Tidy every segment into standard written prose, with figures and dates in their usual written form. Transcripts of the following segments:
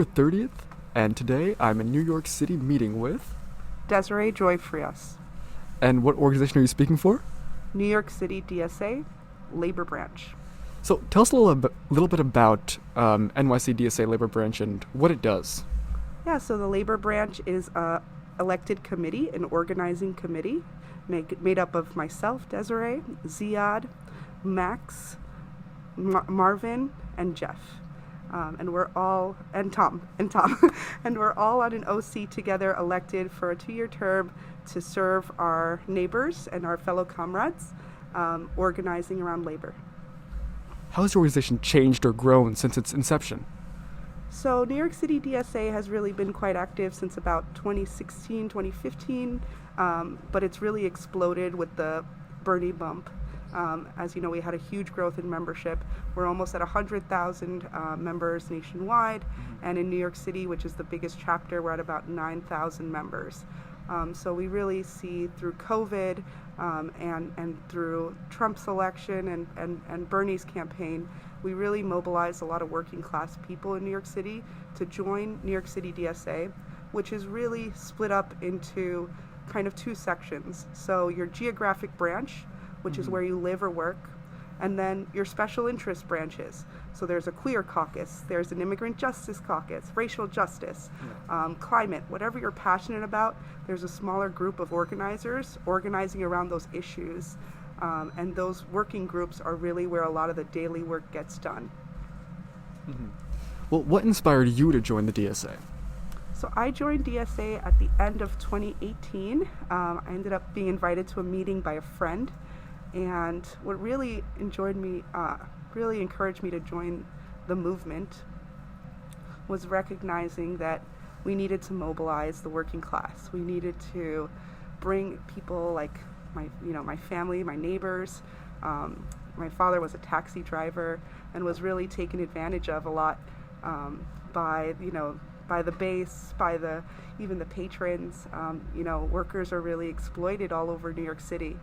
30th, and today I'm in New York City meeting with. Desiree Joy Frias, And what organization are you speaking for? New York-City-DSA, Labor Branch. So tell us a little bit about NYC-DSA Labor Branch and what it does. Yeah, so the Labor Branch is a elected committee, an organizing committee, made up of myself, Desiree, Ziad, Max, Marvin, and Jeff. And we're all, and Tom, and we're all on an OC together, elected for a 2-year term to serve our neighbors and our fellow comrades, organizing around labor. How has your organization changed or grown since its inception? So New York City DSA has really been quite active since about 2016, 2015, but it's really exploded with the Bernie bump. As you know, we had a huge growth in membership. We're almost at 100,000 members nationwide, and in New York City, which is the biggest chapter, we're at about 9,000 members. So we really see through COVID and through Trump's election and Bernie's campaign, we really mobilized a lot of working class people in New York City to join New York City DSA, which is really split up into kind of 2 sections. So your geographic branch, which is where you live or work, and then your special interest branches. So there's a queer caucus, there's an immigrant justice caucus, racial justice, climate, whatever you're passionate about, there's a smaller group of organizers organizing around those issues. And those working groups are really where a lot of the daily work gets done. Well, what inspired you to join the DSA? So I joined DSA at the end of 2018. I ended up being invited to a meeting by a friend. And what really encouraged me to join the movement was recognizing that we needed to mobilize the working class. We needed to bring people like my family, my neighbors. My father was a taxi driver and was really taken advantage of a lot by the base, by even the patrons. Workers are really exploited all over New York City.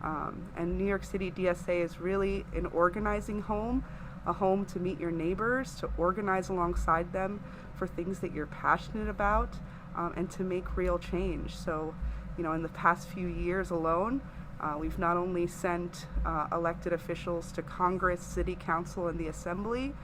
And New York City DSA is really an organizing home, a home to meet your neighbors, to organize alongside them for things that you're passionate about, and to make real change. So, in the past few years alone, we've not only sent elected officials to Congress, City Council, and the Assembly.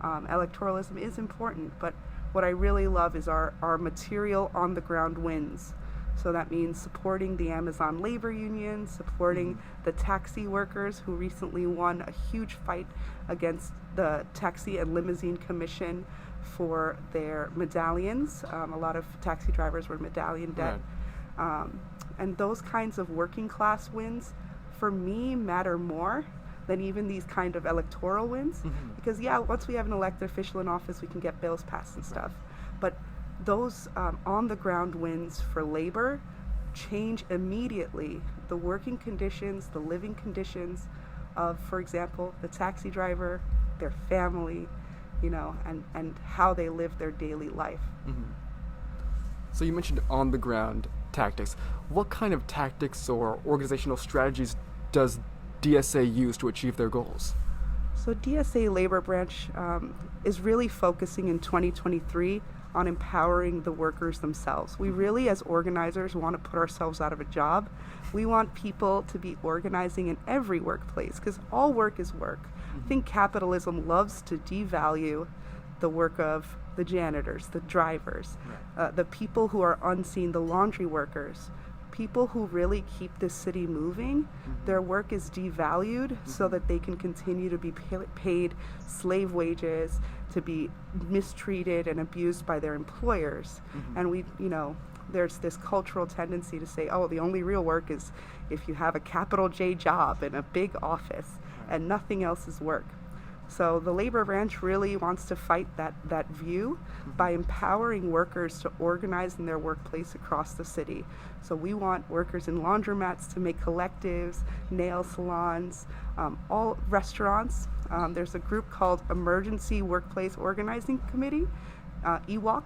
Electoralism is important, but what I really love is our material on the ground wins. So that means supporting the Amazon labor union, supporting the taxi workers who recently won a huge fight against the Taxi and Limousine Commission for their medallions. A lot of taxi drivers were medallion debt. Right. And those kinds of working class wins, for me, matter more than even these kind of electoral wins. Because once we have an elected official in office, we can get bills passed and stuff. But those on the ground wins for labor change immediately the working conditions, the living conditions of, for example, the taxi driver, their family, and how they live their daily life. So you mentioned on the ground tactics. What kind of tactics or organizational strategies does DSA use to achieve their goals? So DSA Labor Branch is really focusing in 2023 on empowering the workers themselves. We really, as organizers, want to put ourselves out of a job. We want people to be organizing in every workplace, because all work is work. I think capitalism loves to devalue the work of the janitors, the drivers, the people who are unseen, the laundry workers. People who really keep this city moving, their work is devalued so that they can continue to be paid slave wages, to be mistreated and abused by their employers. And there's this cultural tendency to say, oh, the only real work is if you have a capital J job in a big office, and nothing else is work. So the Labor Branch really wants to fight that view by empowering workers to organize in their workplace across the city. So we want workers in laundromats to make collectives, nail salons, all restaurants. There's a group called Emergency Workplace Organizing Committee, EWOC,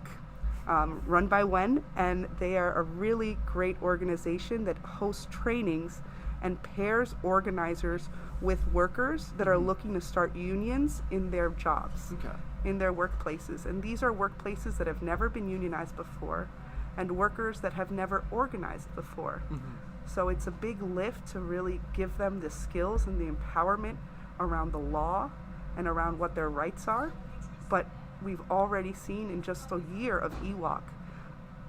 run by Wen, and they are a really great organization that hosts trainings and pairs organizers with workers that are looking to start unions in their jobs, Okay. in their workplaces. And these are workplaces that have never been unionized before and workers that have never organized before. So it's a big lift to really give them the skills and the empowerment around the law and around what their rights are. But we've already seen in just a year of EWOC,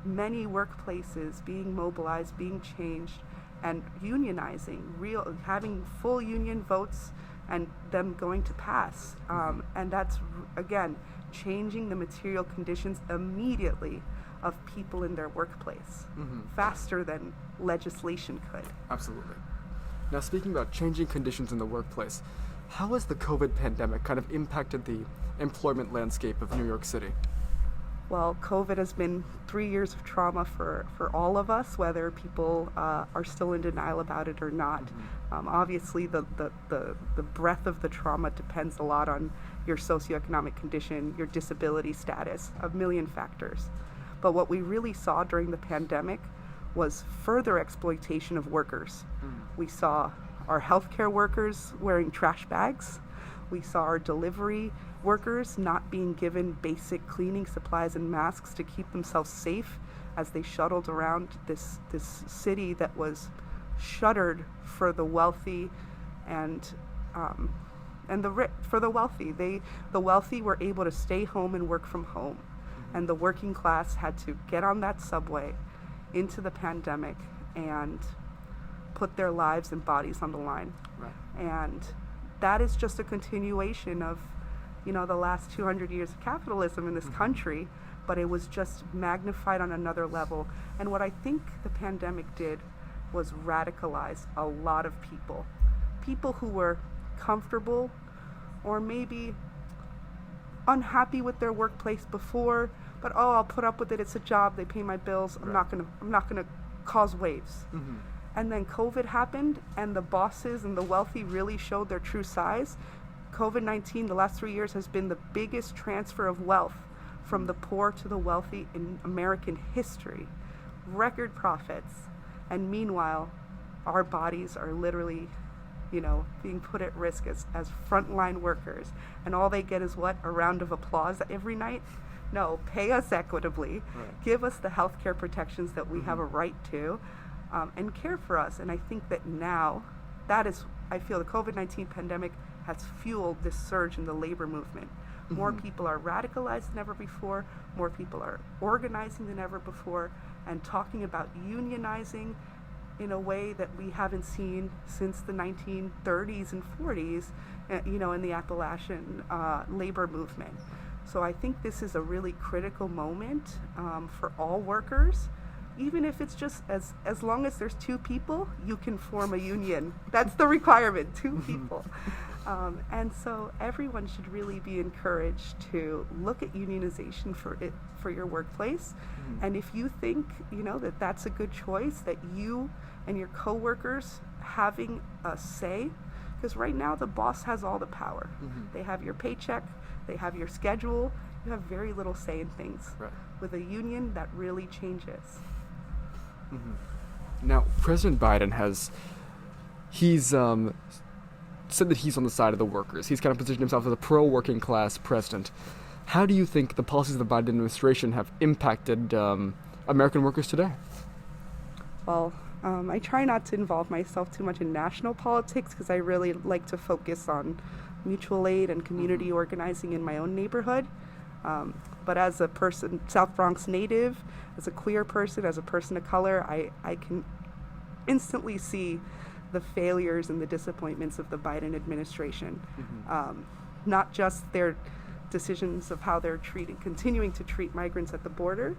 many workplaces being mobilized, being changed, and unionizing, having full union votes and them going to pass. And that's, again, changing the material conditions immediately of people in their workplace, faster than legislation could. Absolutely. Now, speaking about changing conditions in the workplace, how has the COVID pandemic kind of impacted the employment landscape of New York City? Well, COVID has been 3 years of trauma for all of us, whether people are still in denial about it or not. Obviously, the breadth of the trauma depends a lot on your socioeconomic condition, your disability status, a million factors. But what we really saw during the pandemic was further exploitation of workers. We saw our healthcare workers wearing trash bags. We saw our delivery workers not being given basic cleaning supplies and masks to keep themselves safe as they shuttled around this city that was shuttered for the wealthy for the wealthy. The wealthy were able to stay home and work from home, and the working class had to get on that subway into the pandemic and put their lives and bodies on the line. Right. And that is just a continuation of, the last 200 years of capitalism in this country, but it was just magnified on another level. And what I think the pandemic did was radicalize a lot of people who were comfortable or maybe unhappy with their workplace before, but I'll put up with it, it's a job, they pay my bills, I'm not gonna cause waves. And then COVID happened, and the bosses and the wealthy really showed their true size. COVID-19, the last 3 years, has been the biggest transfer of wealth from the poor to the wealthy in American history. Record profits. And meanwhile, our bodies are literally, being put at risk as frontline workers. And all they get is what? A round of applause every night? No, pay us equitably. Right. Give us the healthcare protections that we have a right to. And care for us. And I think that now, I feel the COVID-19 pandemic has fueled this surge in the labor movement. More people are radicalized than ever before, more people are organizing than ever before, and talking about unionizing in a way that we haven't seen since the 1930s and 40s, in the Appalachian labor movement. So I think this is a really critical moment for all workers. Even if it's just as long as there's two people, you can form a union. That's the requirement, 2 people. And so everyone should really be encouraged to look at unionization for your workplace. And if you think, that that's a good choice, that you and your coworkers having a say, because right now the boss has all the power. They have your paycheck, they have your schedule, you have very little say in things. Right. With a union, that really changes. Now, President Biden he's said that he's on the side of the workers. He's kind of positioned himself as a pro-working class president. How do you think the policies of the Biden administration have impacted American workers today? Well, I try not to involve myself too much in national politics because I really like to focus on mutual aid and community organizing in my own neighborhood. But as a person, South Bronx native, as a queer person, as a person of color, I can instantly see the failures and the disappointments of the Biden administration. Not just their decisions of how they're continuing to treat migrants at the border,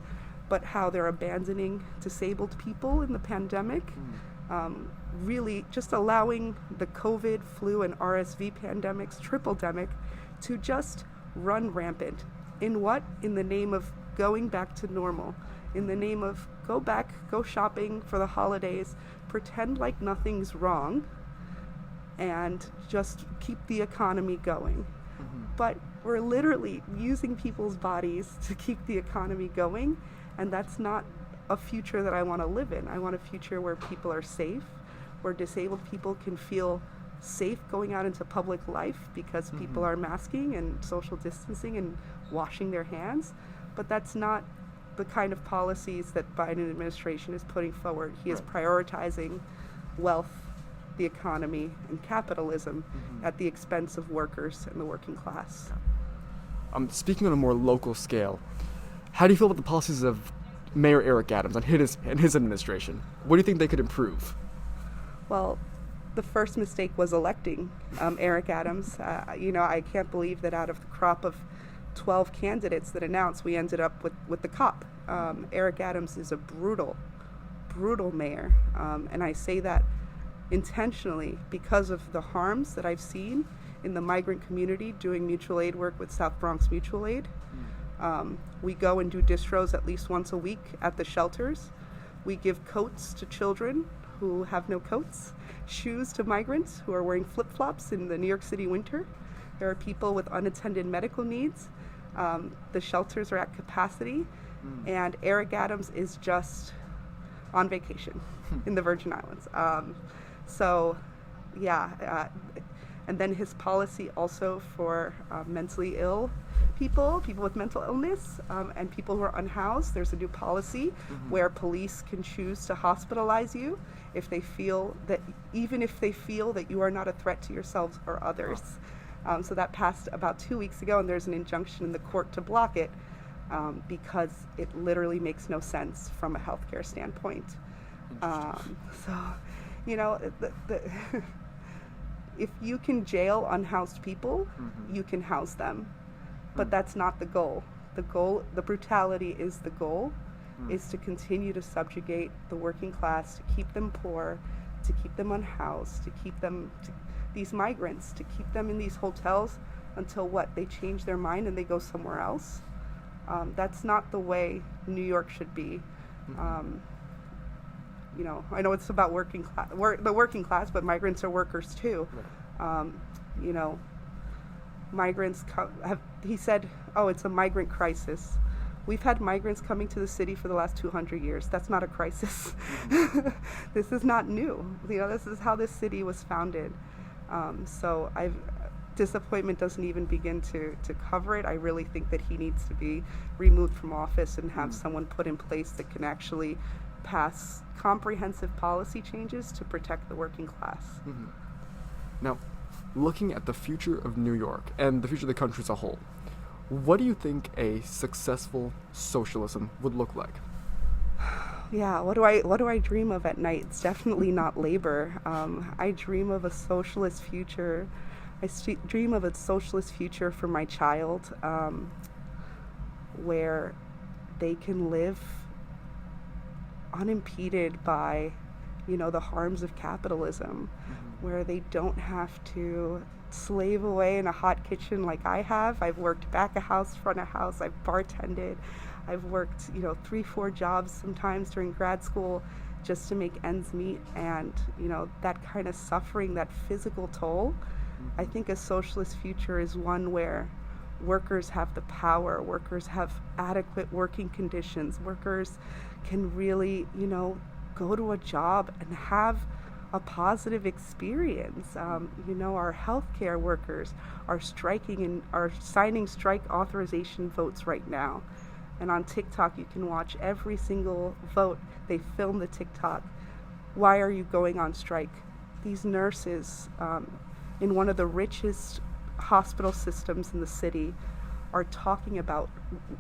but how they're abandoning disabled people in the pandemic. Really just allowing the COVID, flu, and RSV pandemics, triple-demic, to just run rampant. In what? In the name of going back to normal. In the name of go shopping for the holidays, pretend like nothing's wrong, and just keep the economy going. But we're literally using people's bodies to keep the economy going, and that's not a future that I want to live in. I want a future where people are safe, where disabled people can feel safe going out into public life because people are masking and social distancing and washing their hands. But that's not the kind of policies that Biden administration is putting forward. He is prioritizing wealth, the economy, and capitalism at the expense of workers and the working class. Speaking on a more local scale, how do you feel about the policies of Mayor Eric Adams and his administration? What do you think they could improve? Well, the first mistake was electing Eric Adams. I can't believe that out of the crop of 12 candidates that announced, we ended up with the cop. Eric Adams is a brutal mayor. And I say that intentionally because of the harms that I've seen in the migrant community doing mutual aid work with South Bronx Mutual Aid. We go and do distros at least once a week at the shelters. We give coats to children who have no coats, shoes to migrants who are wearing flip-flops in the New York City winter. There are people with unattended medical needs. The shelters are at capacity, and Eric Adams is just on vacation in the Virgin Islands. And then his policy also for mentally ill people with mental illness, and people who are unhoused. There's a new policy where police can choose to hospitalize you if they feel that, even if they feel that you are not a threat to yourselves or others. So that passed about 2 weeks ago, and there's an injunction in the court to block it because it literally makes no sense from a healthcare standpoint. If you can jail unhoused people, you can house them. But that's not the goal. The brutality is the goal, is to continue to subjugate the working class, to keep them poor, to keep them unhoused, to keep them, these migrants, to keep them in these hotels until they change their mind and they go somewhere else. That's not the way New York should be. I know it's about the working class, but migrants are workers too. Migrants he said, it's a migrant crisis. We've had migrants coming to the city for the last 200 years. That's not a crisis. This is not new. This is how this city was founded. Disappointment doesn't even begin to cover it. I really think that he needs to be removed from office and have someone put in place that can actually pass comprehensive policy changes to protect the working class. Now, looking at the future of New York and the future of the country as a whole, what do you think a successful socialism would look like? Yeah, what do I dream of at night? It's definitely not labor. I dream of a socialist future. I dream of a socialist future for my child, where they can live unimpeded by, the harms of capitalism, where they don't have to slave away in a hot kitchen like I have. I've worked back of house, front of house, I've bartended, I've worked, 3-4 jobs sometimes during grad school just to make ends meet, and, that kind of suffering, that physical toll. I think a socialist future is one where workers have the power, workers have adequate working conditions, workers can really, go to a job and have a positive experience. Our healthcare workers are striking and are signing strike authorization votes right now. And on TikTok, you can watch every single vote. They film the TikTok. Why are you going on strike? These nurses in one of the richest hospital systems in the city are talking about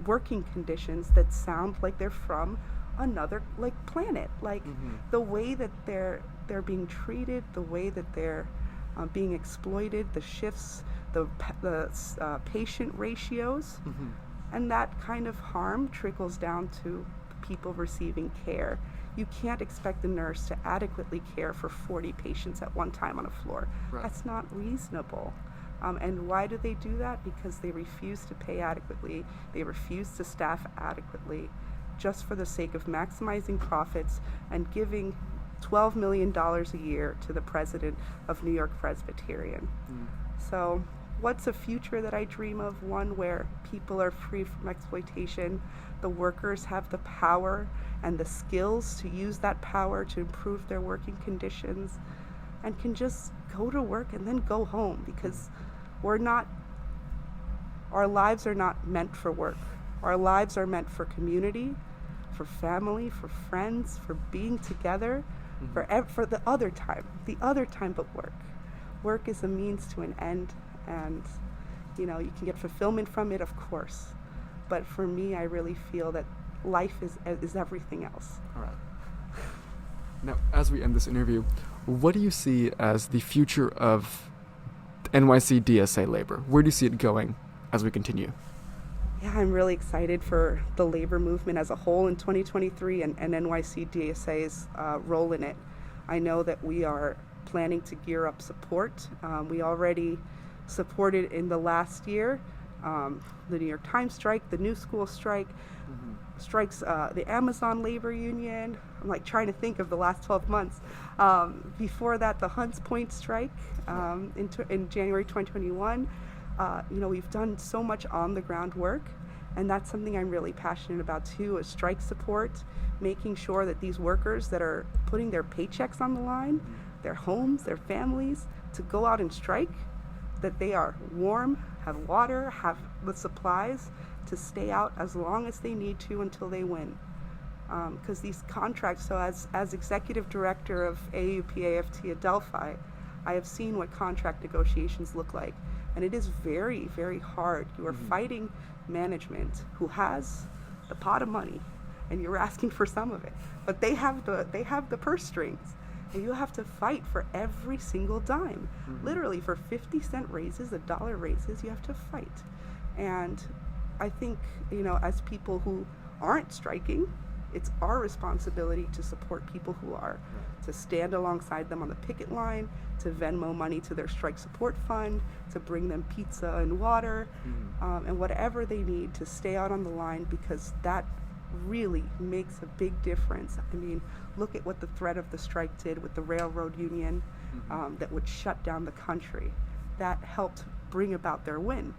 working conditions that sound like they're from another planet. The way that they're being treated, the way that they're being exploited, the shifts, the patient ratios, and that kind of harm trickles down to the people receiving care. You can't expect the nurse to adequately care for 40 patients at one time on a floor. Right. That's not reasonable. And why do they do that? Because they refuse to pay adequately. They refuse to staff adequately, just for the sake of maximizing profits and giving $12 million a year to the president of New York Presbyterian. So, what's a future that I dream of? One where people are free from exploitation, the workers have the power and the skills to use that power to improve their working conditions, and can just go to work and then go home, because our lives are not meant for work. Our lives are meant for community, for family, for friends, for being together, for the other time but work. Work is a means to an end, and you can get fulfillment from it, of course. But for me, I really feel that life is everything else. All right. Now, as we end this interview, what do you see as the future of NYC-DSA labor? Where do you see it going as we continue? Yeah, I'm really excited for the labor movement as a whole in 2023 and NYC-DSA's role in it. I know that we are planning to gear up support. We already supported in the last year the New York Times strike, the New School strike, strikes, the Amazon labor union. I'm like trying to think of the last 12 months. Before that, the Hunts Point strike in January 2021. We've done so much on the ground work, and that's something I'm really passionate about too, is strike support, making sure that these workers that are putting their paychecks on the line, their homes, their families, to go out and strike, that they are warm, have water, have the supplies to stay out as long as they need to until they win. Because these contracts, so as executive director of AUP-AFT at Delphi, I have seen what contract negotiations look like, and it is very, very hard. You are fighting management who has the pot of money, and you're asking for some of it, but they have the purse strings, and you have to fight for every single dime. Literally, for 50-cent raises, $1 raises, you have to fight. And I think, as people who aren't striking, it's our responsibility to support people who are, to stand alongside them on the picket line, to Venmo money to their strike support fund, to bring them pizza and water, and whatever they need to stay out on the line, because that really makes a big difference. I mean, look at what the threat of the strike did with the railroad union that would shut down the country. That helped bring about their win.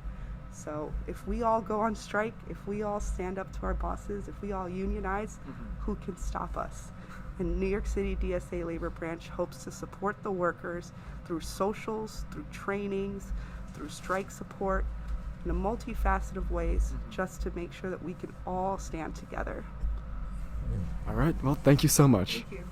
So if we all go on strike, if we all stand up to our bosses, if we all unionize, who can stop us? And New York City DSA Labor Branch hopes to support the workers through socials, through trainings, through strike support, in a multifaceted ways, just to make sure that we can all stand together. All right. Well, thank you so much. Thank you.